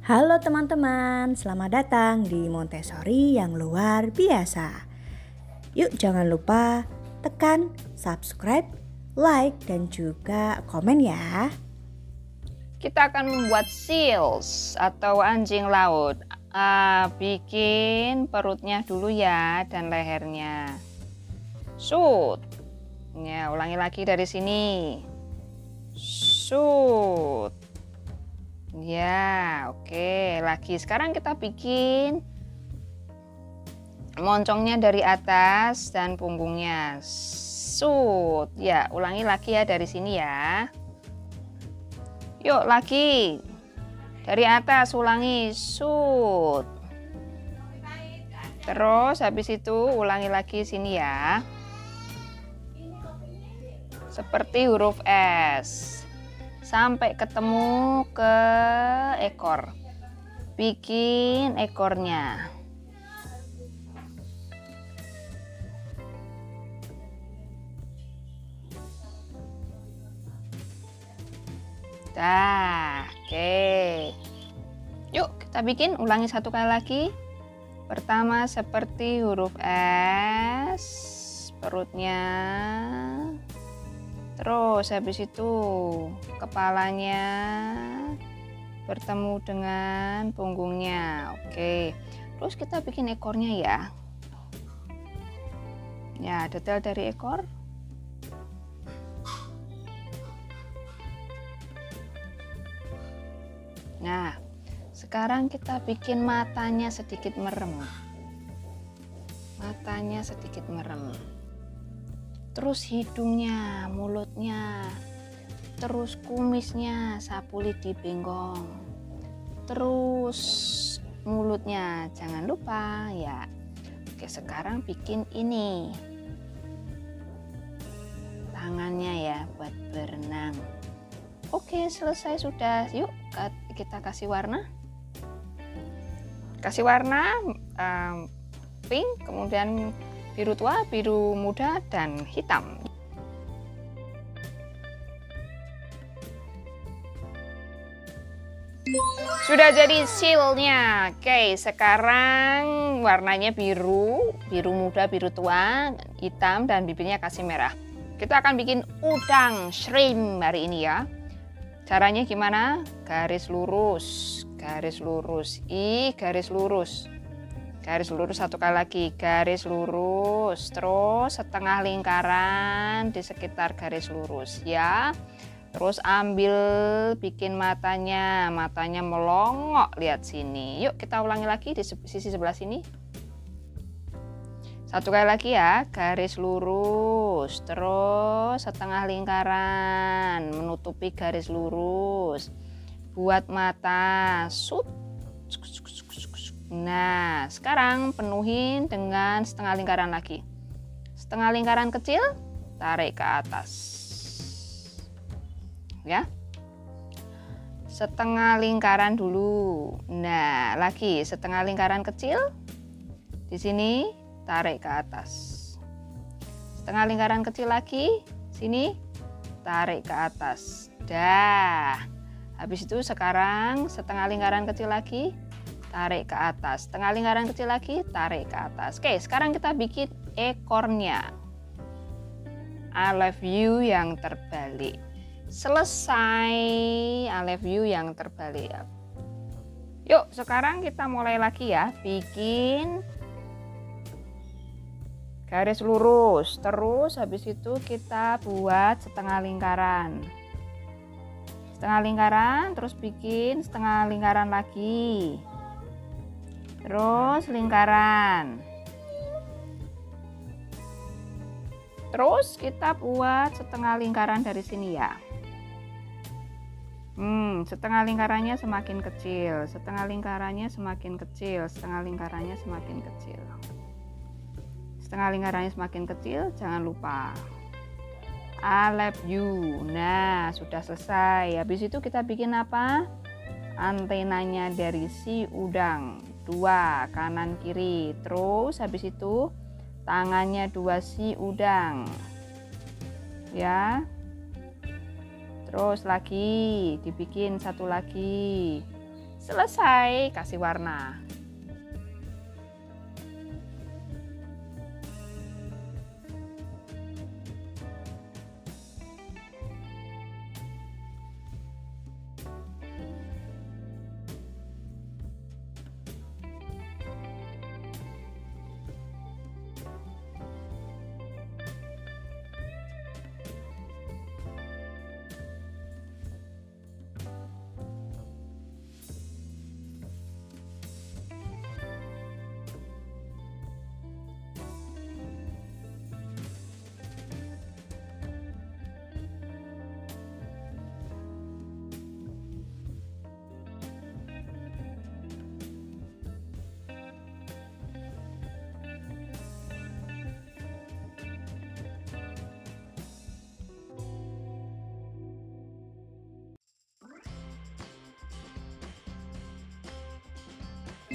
Halo teman-teman, selamat datang di Montessori yang luar biasa. Yuk jangan lupa tekan subscribe, like, dan juga komen ya. Kita akan membuat seals atau anjing laut. Bikin perutnya dulu ya dan lehernya. Shoot. Ya, ulangi lagi dari sini. Shoot. Ya, oke. Lagi sekarang kita bikin moncongnya dari atas dan punggungnya. Shoot. Ya, ulangi lagi ya dari sini ya. Yuk lagi. Dari atas ulangi. Shoot. Terus habis itu ulangi lagi sini ya. Seperti huruf S. Sampai ketemu ke ekor. Bikin ekornya. Dah, oke. Yuk kita bikin, ulangi satu kali lagi. Pertama seperti huruf S, perutnya. Terus habis itu kepalanya bertemu dengan punggungnya. Oke. Terus kita bikin ekornya ya. Ya, detail dari ekor. Nah, sekarang kita bikin matanya sedikit merem. Matanya sedikit merem. Terus hidungnya, mulutnya, terus kumisnya, sapu lidi benggong. Terus mulutnya, jangan lupa ya. Oke, sekarang bikin ini. Tangannya ya buat berenang. Oke, selesai sudah. Yuk kita kasih warna. Kasih warna pink, kemudian biru tua, biru muda, dan hitam. Sudah jadi sealnya. Oke, sekarang warnanya biru, biru muda, biru tua, hitam, dan bibirnya kasih merah. Kita akan bikin udang shrimp hari ini ya. Caranya gimana? Garis lurus, garis lurus, garis lurus. Garis lurus satu kali lagi, garis lurus, terus setengah lingkaran di sekitar garis lurus ya. Terus ambil bikin matanya, matanya melongok, lihat sini. Yuk kita ulangi lagi di sisi sebelah sini. Satu kali lagi ya, garis lurus, terus setengah lingkaran menutupi garis lurus. Buat mata, shoot. Nah, sekarang penuhin dengan setengah lingkaran lagi. Setengah lingkaran kecil, tarik ke atas. Ya. Setengah lingkaran dulu. Nah, lagi setengah lingkaran kecil. Di sini tarik ke atas. Setengah lingkaran kecil lagi. Sini tarik ke atas. Dah. Habis itu sekarang setengah lingkaran kecil lagi. Tarik ke atas, setengah lingkaran kecil lagi, tarik ke atas. Oke, sekarang kita bikin ekornya. I love you yang terbalik. Selesai, I love you yang terbalik. Yuk, sekarang kita mulai lagi ya. Bikin garis lurus. Terus habis itu kita buat setengah lingkaran. Setengah lingkaran, terus bikin setengah lingkaran lagi. Terus lingkaran. Terus kita buat setengah lingkaran dari sini ya. Setengah lingkarannya semakin kecil, setengah lingkarannya semakin kecil, setengah lingkarannya semakin kecil. Setengah lingkarannya semakin kecil, jangan lupa. I love you. Nah, sudah selesai. Habis itu kita bikin apa? Antenanya dari si udang. 2 kanan kiri. Terus habis itu tangannya 2 si udang ya. Terus lagi dibikin satu lagi Selesai, kasih warna.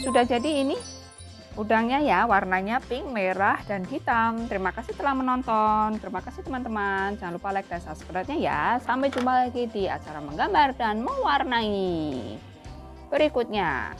Sudah jadi ini udangnya ya, warnanya pink, merah, dan hitam. Terima kasih telah menonton. Terima kasih teman-teman. Jangan lupa like dan subscribe-nya ya. Sampai jumpa lagi di acara menggambar dan mewarnai berikutnya.